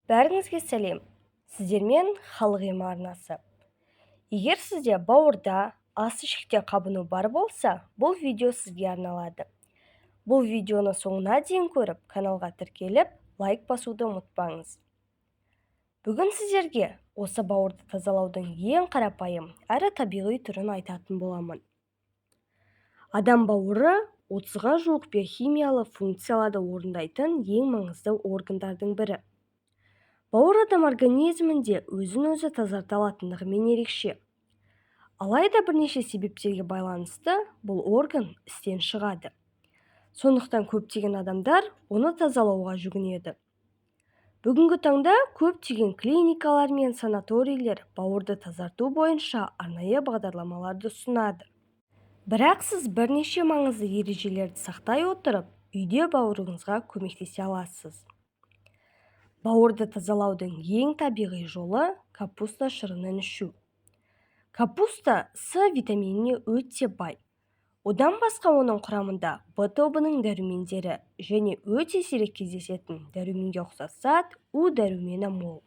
Бәріңізге сәлем. Сіздермен халық емі арнасы. Егер сізде бауырда, ас ішекте қабыну бар болса, бұл видео сізге арналады. Бұл видеоны соңына дейін көріп, каналға тіркеліп, лайк басуды ұмытпаңыз. Бүгін сіздерге осы бауырды тазалаудың ең қарапайым әрі табиғи түрін айтатын боламын. Адам бауыры 30-ға жуық биохимиялық функцияларды орындайтын ең маңызды органдардың бірі. Бауыр адам организмінде өзін-өзі тазарта алатындығымен ерекше. Алайда бірнеше себептерге байланысты бұл орган істен шығады. Сондықтан көптеген адамдар оны тазалауға жүгінеді. Бүгінгі таңда көптеген клиникалар мен санаторийлер бауырды тазарту бойынша арнайы бағдарламаларды ұсынады. Бірақ сіз бірнеше маңызды ережелерді сақтай отырып, үйде бауырыңызға көмектесе аласыз. Бауырды тазалаудың ең табиғи жолы капуста шырынын ішу. Капуста С витаминіне өте бай. Одан басқа оның құрамында В тобының дәрумендері және өте сирек кездесетін дәруменге ұқсас зат У дәрумені мол.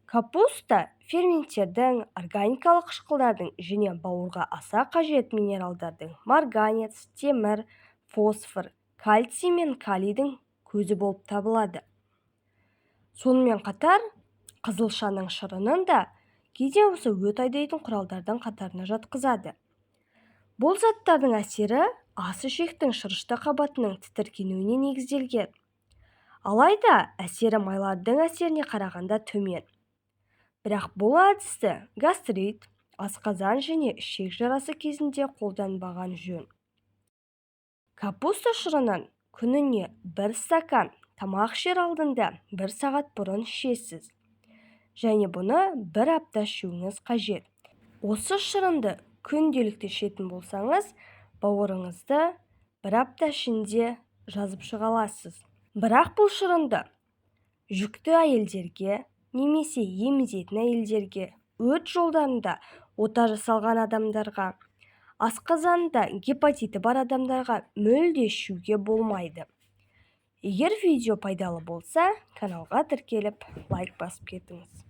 Капуста ферменттердің, органикалық қышқылдардың және бауырға аса қажет минералдардың марганец, темір, фосфор, кальций мен калийдің көзі болып табылады. Сонымен қатар, қызылшаның шырынын да кейде осы өт айдайтын құралдардың қатарына жатқызады. Бұл заттардың әсері ас ішектің шырышты қабатының тітіркенуіне негізделген. Алайда әсері майлардың әсеріне қарағанда төмен. Бірақ бұл әдісті гастрит, асқазан және ішек жарасы кезінде қолданбаған жөн. Капуста шырынын күніне 1 стакан тамақ ішер алдында 1 сағат бұрын ішесіз. Және бұны 1 апта ішуіңіз қажет. Осы шырынды күнделікті ішетін болсаңыз, бауырыңызды 1 апта ішінде жазып шыға аласыз. Бірақ бұл шырынды жүкті әйелдерге немесе емізетін әйелдерге, өт жолдарында ота жасалған адамдарға, асқазанында гепатиті бар адамдарға мүлде ішуге болмайды. Егер видео пайдалы болса, каналға тіркеліп, лайк басып кетіңіз.